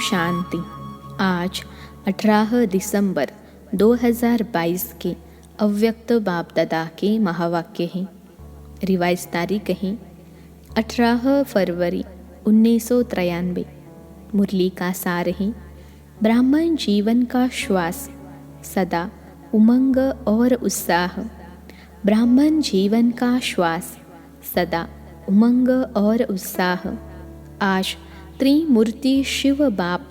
शांति। आज 18 दिसंबर 2022 के अव्यक्त बाप दादा के महावाक्य हैं। रिवाइज तारीख है 18 फरवरी 1993। मुरली का सार है, ब्राह्मण जीवन का श्वास, सदा उमंग और उत्साह। ब्राह्मण जीवन का श्वास, सदा उमंग और उत्साह। आज त्रिमूर्ति शिव बाप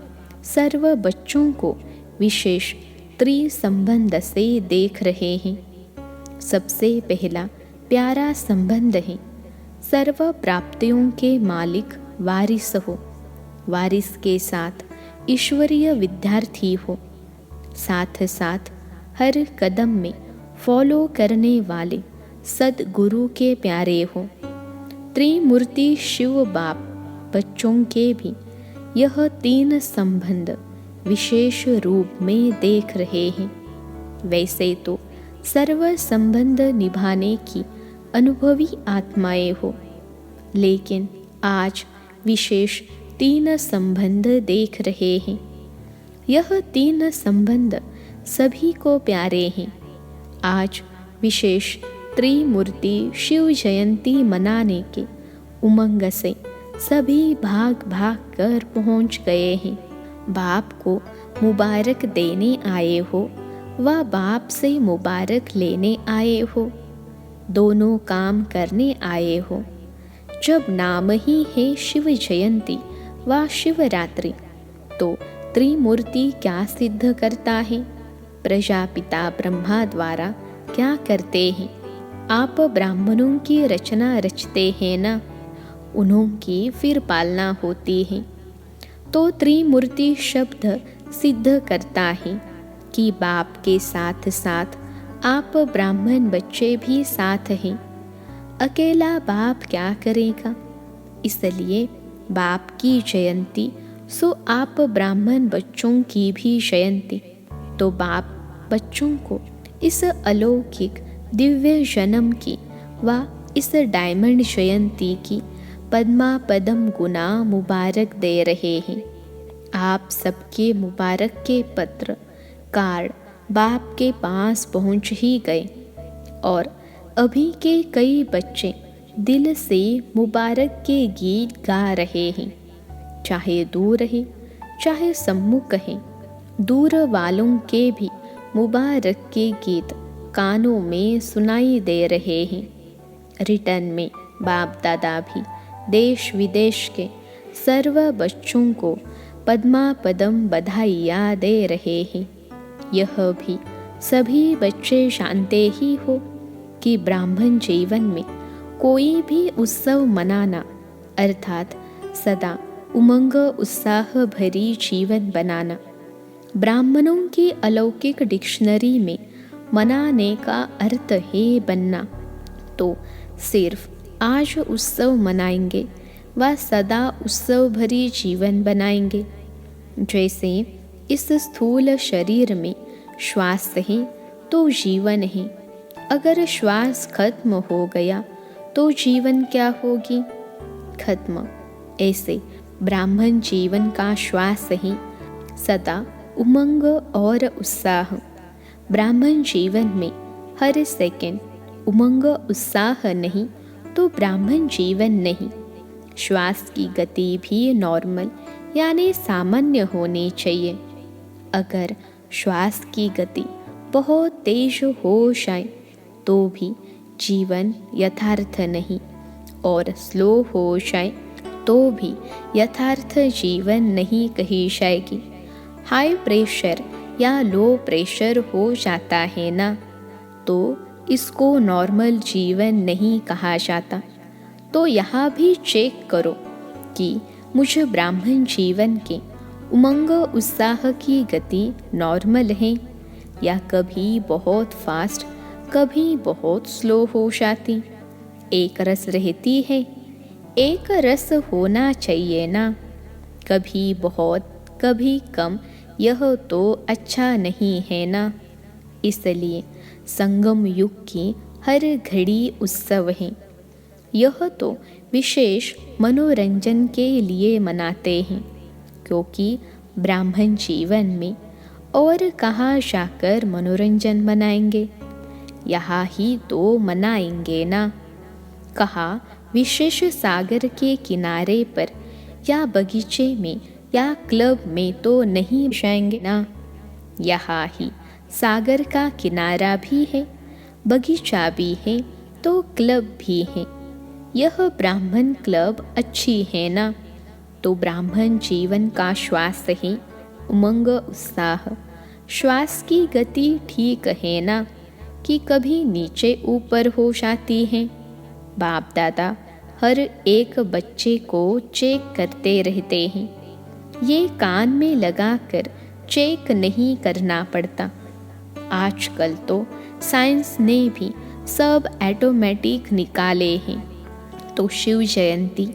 सर्व बच्चों को विशेष त्रिसंबंध से देख रहे हैं। सबसे पहला प्यारा संबंध है, सर्व प्राप्तियों के मालिक वारिस हो। वारिस के साथ ईश्वरीय विद्यार्थी हो, साथ साथ हर कदम में फॉलो करने वाले सद्गुरु के प्यारे हो। त्रिमूर्ति शिव बाप बच्चों के भी यह तीन संबंध विशेष रूप में देख रहे हैं। वैसे तो सर्व संबंध निभाने की अनुभवी आत्माएं हो, लेकिन आज विशेष तीन संबंध देख रहे हैं। यह तीन संबंध सभी को प्यारे हैं। आज विशेष त्रिमूर्ति शिव जयंती मनाने के उमंग से सभी भाग भाग कर पहुंच गए हैं। बाप को मुबारक देने आए हो व बाप से मुबारक लेने आए हो, दोनों काम करने आए हो। जब नाम ही है शिव जयंती व शिवरात्रि, तो त्रिमूर्ति क्या सिद्ध करता है? प्रजापिता ब्रह्मा द्वारा क्या करते हैं? आप ब्राह्मणों की रचना रचते हैं ना, उन्हों की फिर पालना होती है। तो त्रिमूर्ति शब्द सिद्ध करता है कि बाप के साथ साथ आप ब्राह्मण बच्चे भी साथ हैं। अकेला बाप क्या करेगा? इसलिए बाप की जयंती सो आप ब्राह्मण बच्चों की भी जयंती। तो बाप बच्चों को इस अलौकिक दिव्य जन्म की व इस डायमंड जयंती की पद्मा पदम गुना मुबारक दे रहे हैं। आप सबके मुबारक के पत्र कार्ड बाप के पास पहुंच ही गए और अभी के कई बच्चे दिल से मुबारक के गीत गा रहे हैं। चाहे दूर है चाहे सम्मुख है, दूर वालों के भी मुबारक के गीत कानों में सुनाई दे रहे हैं। रिटर्न में बाप दादा भी देश विदेश के सर्व बच्चों को पद्मा पदम बधाइयाँ दे रहे हैं। यह भी सभी बच्चे जानते ही हो कि ब्राह्मण जीवन में कोई भी उत्सव मनाना अर्थात सदा उमंग उत्साह भरी जीवन बनाना, ब्राह्मणों की अलौकिक डिक्शनरी में मनाने का अर्थ है बनना। तो सिर्फ आज उत्सव मनाएंगे व सदा उत्सव भरी जीवन बनाएंगे। जैसे इस स्थूल शरीर में श्वास है तो जीवन है, अगर श्वास खत्म हो गया तो जीवन क्या होगी? खत्म। ऐसे ब्राह्मण जीवन का श्वास है सदा उमंग और उत्साह। ब्राह्मण जीवन में हर सेकंड उमंग उत्साह नहीं तो ब्राह्मण जीवन नहीं। श्वास की गति भी नॉर्मल यानी सामान्य होनी चाहिए। अगर श्वास की गति बहुत तेज हो जाए तो भी जीवन यथार्थ नहीं, और स्लो हो जाए तो भी यथार्थ जीवन नहीं कही जाएगी। हाई प्रेशर या लो प्रेशर हो जाता है ना, तो इसको नॉर्मल जीवन नहीं कहा जाता। तो यहाँ भी चेक करो कि मुझ ब्राह्मण जीवन के उमंग उत्साह की गति नॉर्मल है या कभी बहुत फास्ट कभी बहुत स्लो हो जाती। एक रस रहती है, एक रस होना चाहिए ना। कभी बहुत कभी कम, यह तो अच्छा नहीं है ना। इसलिए संगम युग की हर घड़ी उत्सव है। यह तो विशेष मनोरंजन के लिए मनाते हैं, क्योंकि ब्राह्मण जीवन में और कहाँ जाकर मनोरंजन मनाएंगे? यहाँ ही तो मनाएंगे ना। कहा विशेष सागर के किनारे पर या बगीचे में या क्लब में तो नहीं जाएंगे ना। यहाँ ही सागर का किनारा भी है, बगीचा भी है, तो क्लब भी है। यह ब्राह्मण क्लब अच्छी है ना। तो ब्राह्मण जीवन का श्वास है, उमंग उत्साह। श्वास की गति ठीक है ना, कि कभी नीचे ऊपर हो जाती है। बाप दादा हर एक बच्चे को चेक करते रहते हैं। ये कान में लगाकर चेक नहीं करना पड़ता। आजकल तो साइंस ने भी सब ऑटोमेटिक निकाले हैं। तो शिव जयंती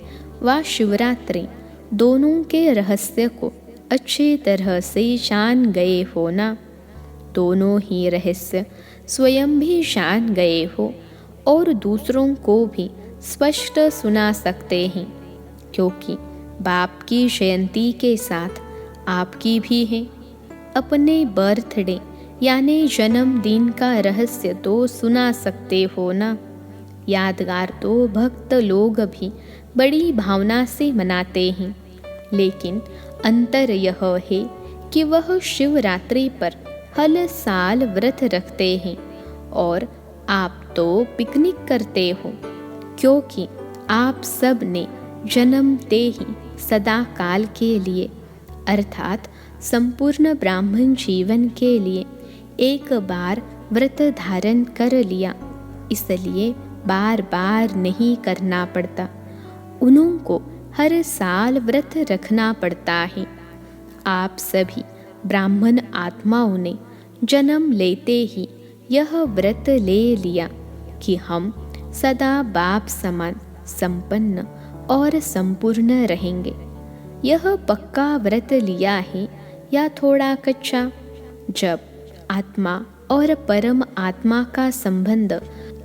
व शिवरात्रि दोनों के रहस्य को अच्छी तरह से जान गए हो ना। दोनों ही रहस्य स्वयं भी जान गए हो और दूसरों को भी स्पष्ट सुना सकते हैं, क्योंकि बाप की जयंती के साथ आपकी भी है। अपने बर्थडे यानी जन्मदिन का रहस्य तो सुना सकते हो ना। यादगार तो भक्त लोग भी बड़ी भावना से मनाते हैं, लेकिन अंतर यह है कि वह शिवरात्रि पर हर साल व्रत रखते हैं और आप तो पिकनिक करते हो, क्योंकि आप सब ने जन्मते ही सदा काल के लिए अर्थात संपूर्ण ब्राह्मण जीवन के लिए एक बार व्रत धारण कर लिया, इसलिए बार बार नहीं करना पड़ता। उनको हर साल व्रत रखना पड़ता है। आप सभी ब्राह्मण आत्माओं ने जन्म लेते ही यह व्रत ले लिया कि हम सदा बाप समान संपन्न और संपूर्ण रहेंगे। यह पक्का व्रत लिया है या थोड़ा कच्चा? जब आत्मा और परम आत्मा का संबंध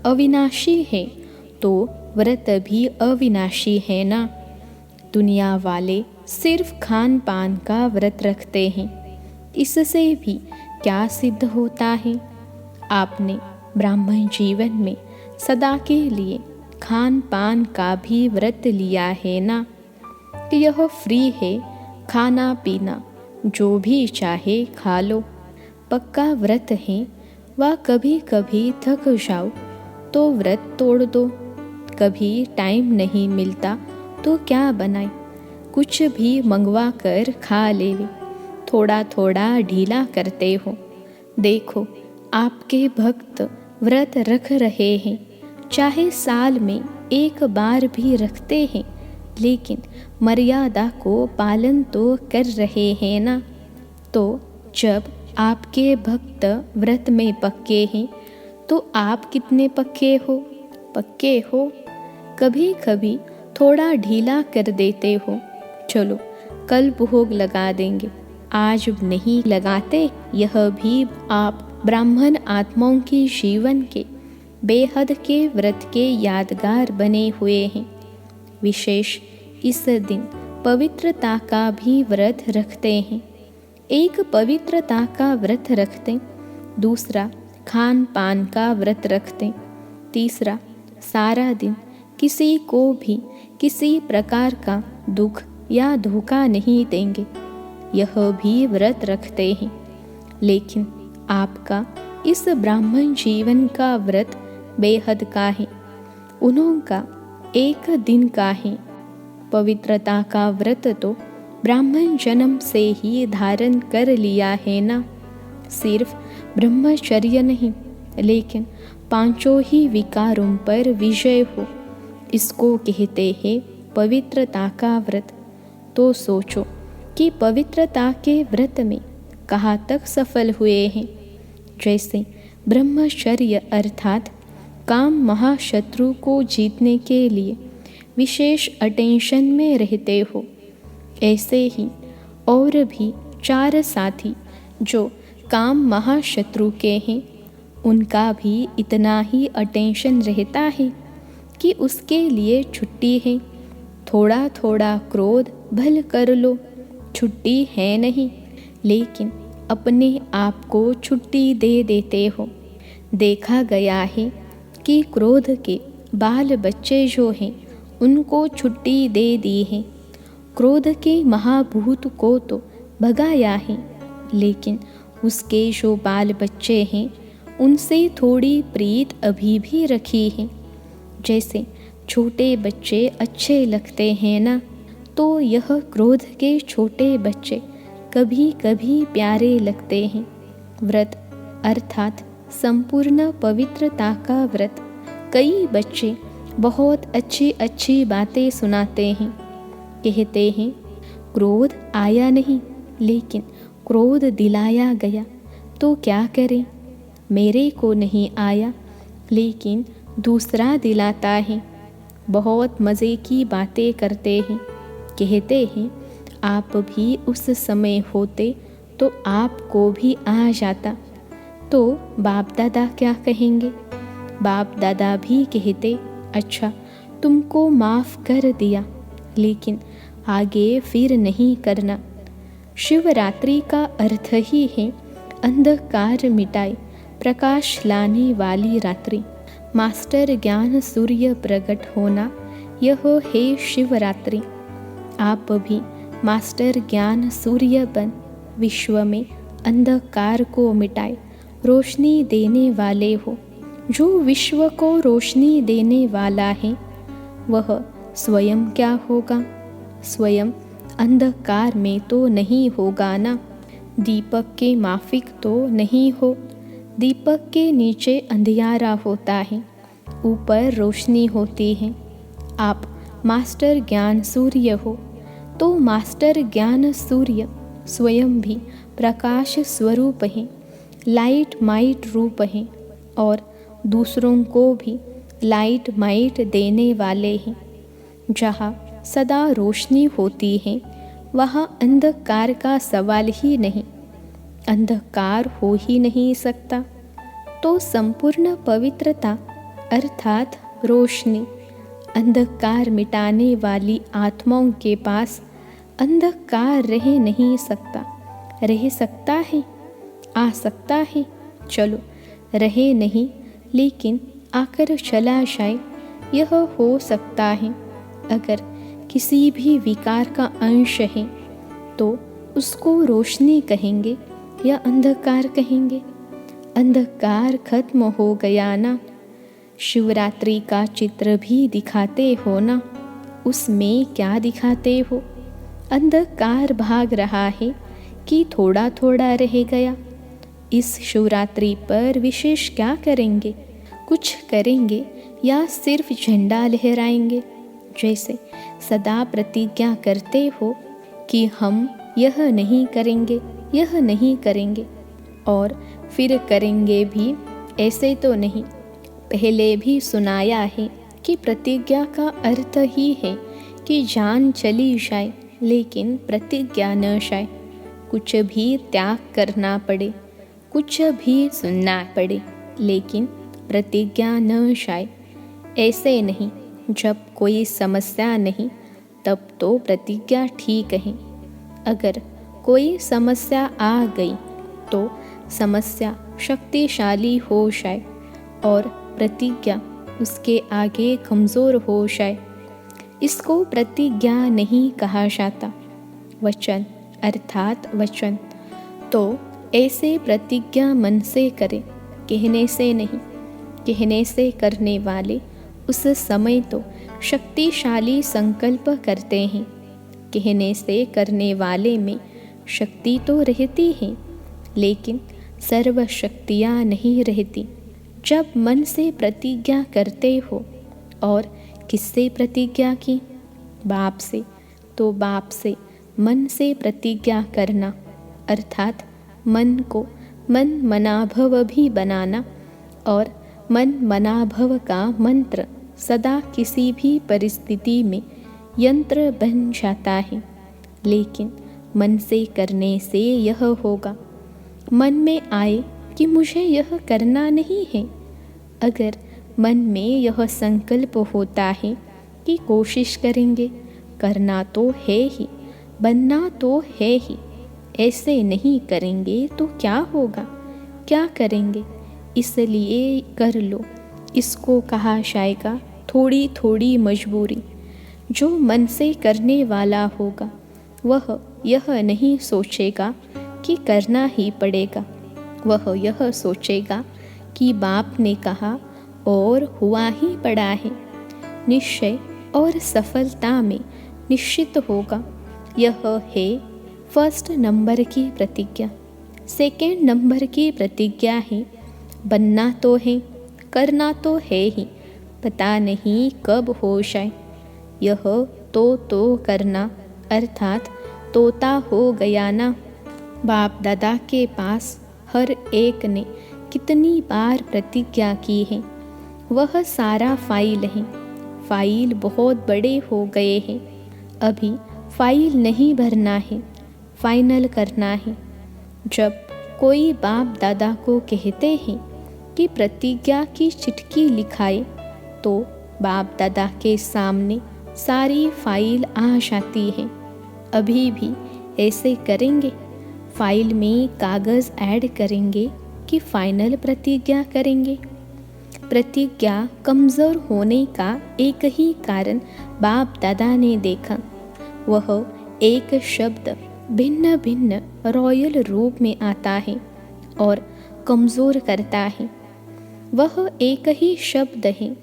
अविनाशी है तो व्रत भी अविनाशी है ना। दुनिया वाले सिर्फ खान पान का व्रत रखते हैं, इससे भी क्या सिद्ध होता है? आपने ब्राह्मण जीवन में सदा के लिए खान पान का भी व्रत लिया है ना। यह फ्री है, खाना पीना जो भी चाहे खा लो। पक्का व्रत है व कभी कभी थक जाओ तो व्रत तोड़ दो। कभी टाइम नहीं मिलता तो क्या बनाए, कुछ भी मंगवा कर खा ले। थोड़ा थोड़ा ढीला करते हो। देखो आपके भक्त व्रत रख रहे हैं, चाहे साल में एक बार भी रखते हैं, लेकिन मर्यादा को पालन तो कर रहे हैं ना। तो जब आपके भक्त व्रत में पक्के हैं तो आप कितने पक्के हो? पक्के हो? कभी कभी थोड़ा ढीला कर देते हो, चलो कल भोग लगा देंगे, आज नहीं लगाते। यह भी आप ब्राह्मण आत्माओं की जीवन के बेहद के व्रत के यादगार बने हुए हैं। विशेष इस दिन पवित्रता का भी व्रत रखते हैं। एक पवित्रता का व्रत रखते, दूसरा खान पान का व्रत रखते, तीसरा सारा दिन किसी को भी किसी प्रकार का दुख या धोखा नहीं देंगे, यह भी व्रत रखते हैं। लेकिन आपका इस ब्राह्मण जीवन का व्रत बेहद का है, उनका एक दिन का है। पवित्रता का व्रत तो ब्राह्मण जन्म से ही धारण कर लिया है ना। सिर्फ ब्रह्मचर्य नहीं, लेकिन पांचों ही विकारों पर विजय हो, इसको कहते हैं पवित्रता का व्रत। तो सोचो कि पवित्रता के व्रत में कहाँ तक सफल हुए हैं। जैसे ब्रह्मचर्य अर्थात काम महाशत्रु को जीतने के लिए विशेष अटेंशन में रहते हो, ऐसे ही और भी 4 साथी जो काम महाशत्रु के हैं, उनका भी इतना ही अटेंशन रहता है कि उसके लिए छुट्टी है। थोड़ा थोड़ा क्रोध भल कर लो, छुट्टी है नहीं, लेकिन अपने आप को छुट्टी दे देते हो। देखा गया है कि क्रोध के बाल बच्चे जो हैं उनको छुट्टी दे दी है। क्रोध के महाभूत को तो भगाया है, लेकिन उसके जो बाल बच्चे हैं उनसे थोड़ी प्रीत अभी भी रखी है। जैसे छोटे बच्चे अच्छे लगते हैं ना, तो यह क्रोध के छोटे बच्चे कभी कभी प्यारे लगते हैं। व्रत अर्थात संपूर्ण पवित्रता का व्रत। कई बच्चे बहुत अच्छी अच्छी बातें सुनाते हैं, कहते हैं क्रोध आया नहीं, लेकिन क्रोध दिलाया गया, तो क्या करें? मेरे को नहीं आया, लेकिन दूसरा दिलाता है। बहुत मज़े की बातें करते हैं, कहते हैं आप भी उस समय होते तो आपको भी आ जाता। तो बाप दादा क्या कहेंगे? बाप दादा भी कहते अच्छा तुमको माफ़ कर दिया, लेकिन आगे फिर नहीं करना। शिवरात्रि का अर्थ ही है अंधकार मिटाए प्रकाश लाने वाली रात्रि। मास्टर ज्ञान सूर्य प्रकट होना, यह है शिवरात्रि। आप भी मास्टर ज्ञान सूर्य बन विश्व में अंधकार को मिटाए रोशनी देने वाले हो। जो विश्व को रोशनी देने वाला है वह स्वयं क्या होगा? स्वयं अंधकार में तो नहीं होगा ना। दीपक के माफिक तो नहीं हो। दीपक के नीचे अंधियारा होता है, ऊपर रोशनी होती है। आप मास्टर ज्ञान सूर्य हो, तो मास्टर ज्ञान सूर्य स्वयं भी प्रकाश स्वरूप है, लाइट माइट रूप है, और दूसरों को भी लाइट माइट देने वाले हैं। जहाँ सदा रोशनी होती है वहाँ अंधकार का सवाल ही नहीं। अंधकार हो ही नहीं सकता। तो संपूर्ण पवित्रता अर्थात रोशनी, अंधकार मिटाने वाली आत्माओं के पास अंधकार रह नहीं सकता। रह सकता है, आ सकता है, चलो रहे नहीं, लेकिन आकर चला जाए, यह हो सकता है। अगर किसी भी विकार का अंश है तो उसको रोशनी कहेंगे या अंधकार कहेंगे? अंधकार खत्म हो गया ना। शिवरात्रि का चित्र भी दिखाते हो ना, उसमें क्या दिखाते हो? अंधकार भाग रहा है कि थोड़ा थोड़ा रह गया? इस शिवरात्रि पर विशेष क्या करेंगे? कुछ करेंगे या सिर्फ झंडा लहराएंगे? जैसे सदा प्रतिज्ञा करते हो कि हम यह नहीं करेंगे, यह नहीं करेंगे, और फिर करेंगे भी, ऐसे तो नहीं। पहले भी सुनाया है कि प्रतिज्ञा का अर्थ ही है कि जान चली जाए लेकिन प्रतिज्ञा न जाए। कुछ भी त्याग करना पड़े, कुछ भी सुनना पड़े, लेकिन प्रतिज्ञा न जाए। ऐसे नहीं, जब कोई समस्या नहीं तब तो प्रतिज्ञा ठीक है। अगर कोई समस्या आ गई तो समस्या शक्तिशाली हो जाए और प्रतिज्ञा उसके आगे कमज़ोर हो जाए, इसको प्रतिज्ञा नहीं कहा जाता। वचन अर्थात वचन तो ऐसे प्रतिज्ञा मन से करें, कहने से नहीं। कहने से करने वाले उस समय तो शक्तिशाली संकल्प करते हैं। कहने से करने वाले में शक्ति तो रहती है, लेकिन सर्व शक्तियाँ नहीं रहती। जब मन से प्रतिज्ञा करते हो, और किससे प्रतिज्ञा की? बाप से। तो बाप से मन से प्रतिज्ञा करना अर्थात मन को मन मनाभव भी बनाना, और मन मनाभव का मंत्र सदा किसी भी परिस्थिति में यंत्र बन जाता है। लेकिन मन से करने से यह होगा, मन में आए कि मुझे यह करना नहीं है। अगर मन में यह संकल्प होता है कि कोशिश करेंगे, करना तो है ही, बनना तो है ही, ऐसे नहीं करेंगे तो क्या होगा, क्या करेंगे, इसलिए कर लो। इसको कहा जाएगा थोड़ी थोड़ी मजबूरी। जो मन से करने वाला होगा वह यह नहीं सोचेगा कि करना ही पड़ेगा, वह यह सोचेगा कि बाप ने कहा और हुआ ही पड़ा है। निश्चय और सफलता में निश्चित होगा। यह है फर्स्ट नंबर की प्रतिज्ञा। सेकेंड नंबर की प्रतिज्ञा है बनना तो है, करना तो है ही, पता नहीं कब हो जाए। यह तो करना अर्थात तोता हो गया ना। बाप दादा के पास हर एक ने कितनी बार प्रतिज्ञा की है, वह सारा फाइल है। फाइल बहुत बड़े हो गए हैं, अभी फाइल नहीं भरना है, फाइनल करना है। जब कोई बाप दादा को कहते हैं कि प्रतिज्ञा की चिट्ठी लिखाए, तो बाप दादा के सामने सारी फाइल आ जाती है। अभी भी ऐसे करेंगे, फाइल में कागज़ ऐड करेंगे कि फाइनल प्रतिज्ञा करेंगे। प्रतिज्ञा कमज़ोर होने का एक ही कारण बाप दादा ने देखा, वह एक शब्द भिन्न भिन्न रॉयल रूप में आता है और कमज़ोर करता है। वह एक ही शब्द है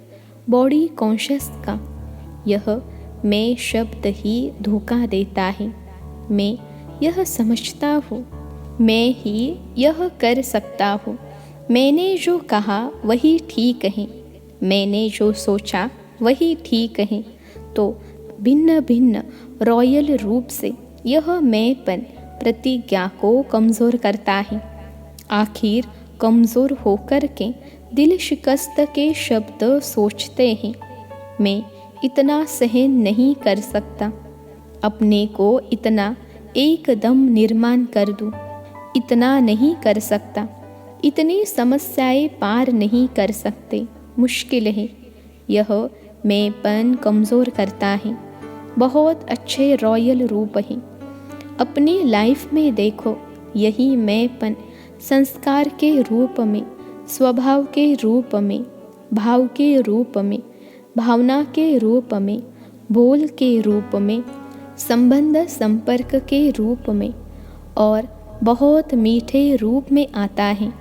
बॉडी कॉन्शियस का। यह मैं शब्द ही धोखा देता है। मैं यह समझता हूँ, मैं ही यह कर सकता हूँ, मैंने जो कहा वही ठीक है, मैंने जो सोचा वही ठीक है। तो भिन्न भिन्न रॉयल रूप से यह मैंपन प्रतिज्ञा को कमज़ोर करता है। आखिर कमज़ोर होकर के दिल शिकस्त के शब्द सोचते हैं, मैं इतना सहन नहीं कर सकता, अपने को इतना एकदम निर्माण कर दूं, इतना नहीं कर सकता, इतनी समस्याएं पार नहीं कर सकते, मुश्किल है। यह मैंपन कमज़ोर करता है। बहुत अच्छे रॉयल रूप हैं। अपनी लाइफ में देखो, यही मैंपन संस्कार के रूप में, स्वभाव के रूप में, भाव के रूप में, भावना के रूप में, बोल के रूप में, संबंध संपर्क के रूप में और बहुत मीठे रूप में आता है।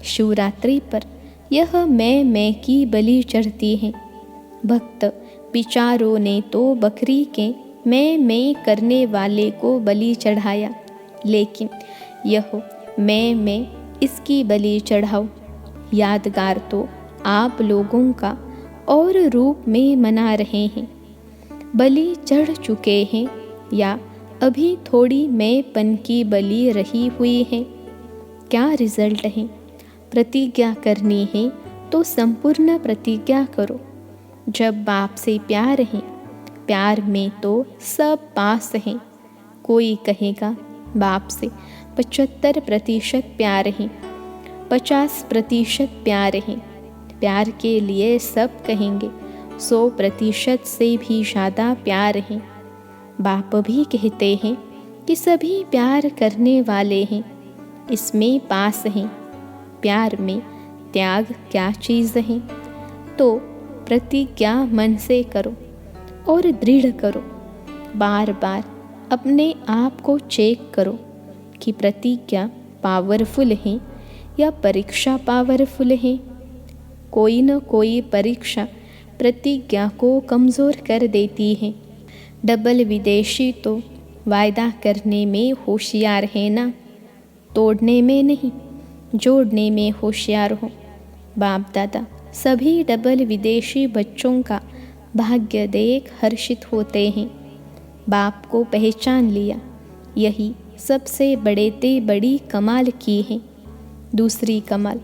शिवरात्रि पर यह मैं की बलि चढ़ती है। भक्त विचारों ने तो बकरी के मैं करने वाले को बलि चढ़ाया, लेकिन यह मैं इसकी बलि चढ़ाओ। यादगार तो आप लोगों का और रूप में मना रहे हैं। बलि चढ़ चुके हैं या अभी थोड़ी मैंपन की बलि रही हुई है। क्या रिजल्ट है? प्रतिज्ञा करनी है तो संपूर्ण प्रतिज्ञा करो। जब बाप से प्यार है, प्यार में तो सब पास हैं। कोई कहेगा बाप से 75% प्यार है, 50% प्यार है। प्यार के लिए सब कहेंगे 100% से भी ज़्यादा प्यार है। बाप भी कहते हैं कि सभी प्यार करने वाले हैं, इसमें पास हैं। प्यार में त्याग क्या चीज़ है? तो प्रतिज्ञा मन से करो और दृढ़ करो। बार बार अपने आप को चेक करो कि प्रतिज्ञा पावरफुल है या परीक्षा पावरफुल है। कोई न कोई परीक्षा प्रतिज्ञा को कमज़ोर कर देती है। डबल विदेशी तो वायदा करने में होशियार है ना, तोड़ने में नहीं, जोड़ने में होशियार हो। बाप दादा सभी डबल विदेशी बच्चों का भाग्य देख हर्षित होते हैं। बाप को पहचान लिया, यही सबसे बड़ी कमाल की है। दूसरी कमाल,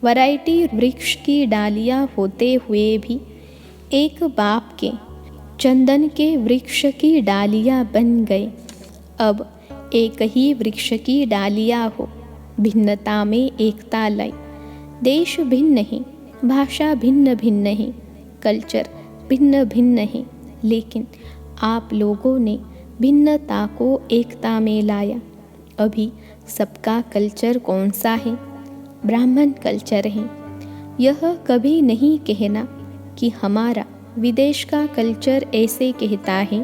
वैरायटी वृक्ष की डालियाँ होते हुए भी एक बाप के चंदन के वृक्ष की डालियाँ बन गए। अब एक ही वृक्ष की डालियाँ हो, भिन्नता में एकता लाई। देश भिन्न है, भाषा भिन्न भिन्न है, कल्चर भिन्न भिन्न है, लेकिन आप लोगों ने भिन्नता को एकता में लाया। अभी सबका कल्चर कौन सा है? ब्राह्मण कल्चर है। यह कभी नहीं कहना कि हमारा विदेश का कल्चर ऐसे कहता है,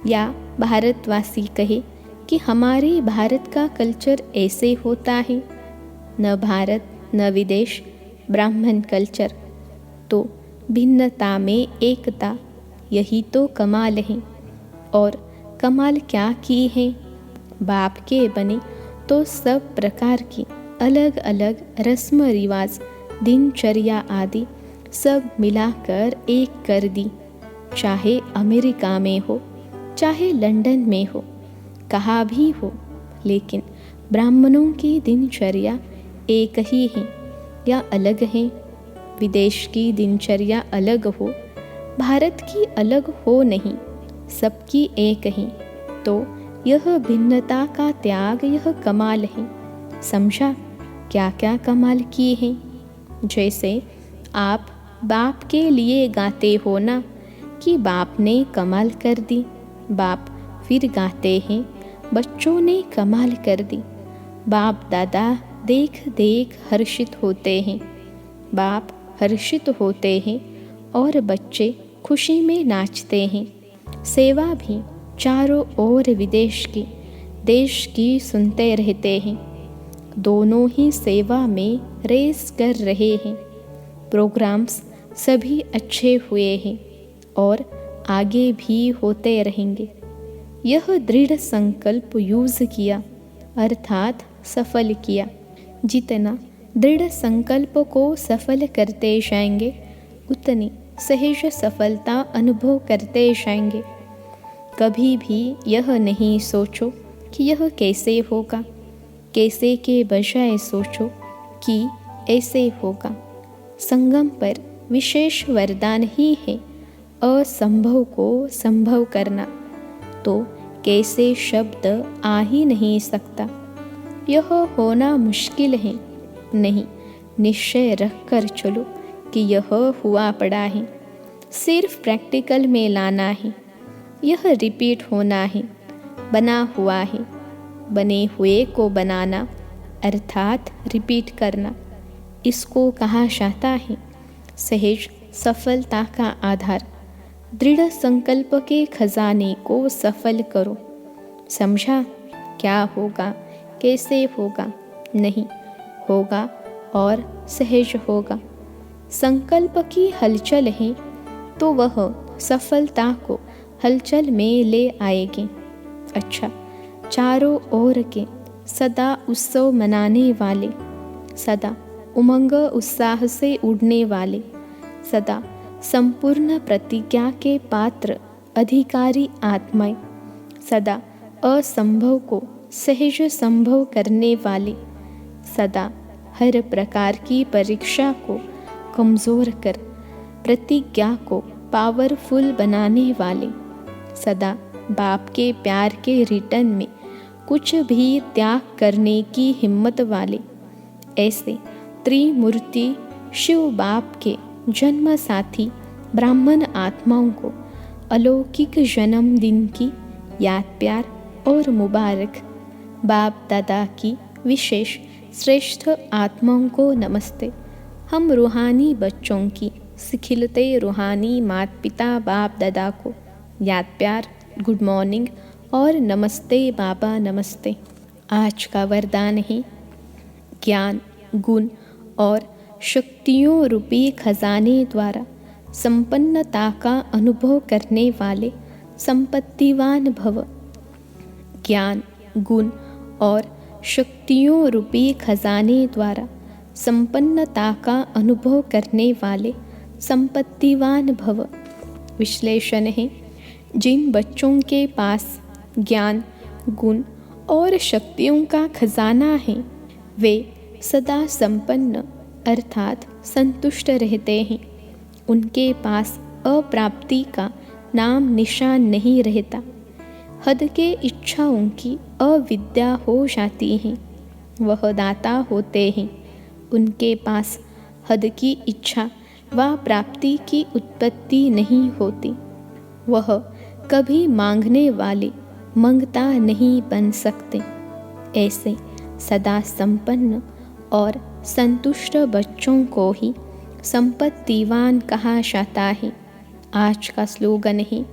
या भारतवासी कहे कि हमारे भारत का कल्चर ऐसे होता है। न भारत न विदेश, ब्राह्मण कल्चर। तो भिन्नता में एकता, यही तो कमाल है। और कमाल क्या की है? बाप के बने तो सब प्रकार की अलग अलग रस्म रिवाज, दिनचर्या आदि सब मिलाकर एक कर दी। चाहे अमेरिका में हो, चाहे लंदन में हो, कहाँ भी हो, लेकिन ब्राह्मणों की दिनचर्या एक ही है या अलग है? विदेश की दिनचर्या अलग हो, भारत की अलग हो नहीं, सबकी एक ही। तो यह भिन्नता का त्याग, यह कमाल है। समझा क्या क्या कमाल किए हैं? जैसे आप बाप के लिए गाते हो ना कि बाप ने कमाल कर दी, बाप फिर गाते हैं बच्चों ने कमाल कर दी। बाप दादा देख देख हर्षित होते हैं, बाप हर्षित होते हैं और बच्चे खुशी में नाचते हैं। सेवा भी चारों ओर विदेश की देश की सुनते रहते हैं। दोनों ही सेवा में रेस कर रहे हैं। प्रोग्राम्स सभी अच्छे हुए हैं और आगे भी होते रहेंगे। यह दृढ़ संकल्प यूज किया, अर्थात सफल किया। जितना दृढ़ संकल्प को सफल करते जाएंगे, उतनी सहज सफलता अनुभव करते जाएंगे। कभी भी यह नहीं सोचो कि यह कैसे होगा, कैसे के बजाय सोचो कि ऐसे होगा। संगम पर विशेष वरदान ही है असंभव को संभव करना। तो कैसे शब्द आ ही नहीं सकता। यह होना मुश्किल है नहीं, निश्चय रख कर चलो कि यह हुआ पड़ा है। सिर्फ प्रैक्टिकल में लाना है। यह रिपीट होना है, बना हुआ है। बने हुए को बनाना अर्थात रिपीट करना, इसको कहा जाता है सहज सफलता का आधार। दृढ़ संकल्प के खजाने को सफल करो। समझा क्या होगा, कैसे होगा? नहीं होगा और सहज होगा। संकल्प की हलचल है तो वह सफलता को हलचल में ले आएगी। अच्छा, चारों ओर के सदा उत्सव मनाने वाले, सदा उमंग उत्साह से उड़ने वाले, सदा संपूर्ण प्रतिज्ञा के पात्र अधिकारी आत्माएं, सदा असंभव को सहज संभव करने वाले, सदा हर प्रकार की परीक्षा को कमज़ोर कर प्रतिज्ञा को पावरफुल बनाने वाले, सदा बाप के प्यार के रिटर्न में कुछ भी त्याग करने की हिम्मत वाले, ऐसे त्रिमूर्ति शिव बाप के जन्म साथी ब्राह्मण आत्माओं को अलौकिक जन्मदिन की याद, प्यार और मुबारक। बाप दादा की विशेष श्रेष्ठ आत्माओं को नमस्ते। हम रूहानी बच्चों की सिखिलते रूहानी माता पिता बाप दादा को याद, प्यार, गुड मॉर्निंग और नमस्ते बाबा नमस्ते। आज का वरदान है ज्ञान, गुण और शक्तियों रूपी खजाने द्वारा संपन्नता का अनुभव करने वाले संपत्तिवान भव। ज्ञान, गुण और शक्तियों रूपी खजाने द्वारा संपन्नता का अनुभव करने वाले संपत्तिवान भव। विश्लेषण है, जिन बच्चों के पास ज्ञान, गुण और शक्तियों का खजाना है, वे सदा संपन्न अर्थात संतुष्ट रहते हैं। उनके पास अप्राप्ति का नाम निशान नहीं रहता। हद के इच्छाओं की अविद्या हो जाती है। वह दाता होते हैं। उनके पास हद की इच्छा व प्राप्ति की उत्पत्ति नहीं होती। वह कभी मांगने वाले मंगता नहीं बन सकते। ऐसे सदा संपन्न और संतुष्ट बच्चों को ही संपत्तिवान कहा जाता है। आज का स्लोगन है,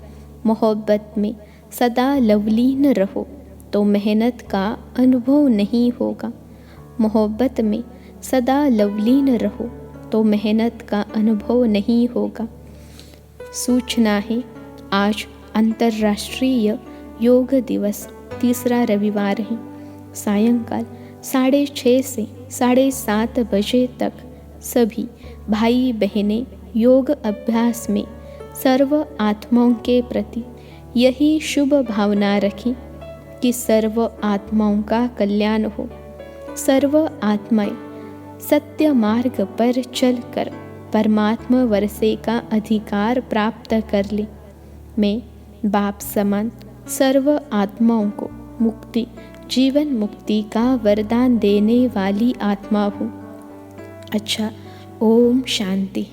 मोहब्बत में सदा लवलीन रहो तो मेहनत का अनुभव नहीं होगा। मोहब्बत में सदा लवलीन रहो तो मेहनत का अनुभव नहीं होगा। सूचना है, आज अंतर्राष्ट्रीय योग दिवस, तीसरा रविवार है। सायंकाल 6:30 से 7:30 बजे तक सभी भाई बहनें योग अभ्यास में सर्व आत्माओं के प्रति यही शुभ भावना रखें कि सर्व आत्माओं का कल्याण हो। सर्व आत्माएं सत्य मार्ग पर चलकर परमात्मा वर्षे का अधिकार प्राप्त कर ले। मैं बाप समान सर्व आत्माओं को मुक्ति, जीवन मुक्ति का वरदान देने वाली आत्मा हूँ। अच्छा, ओम शांति।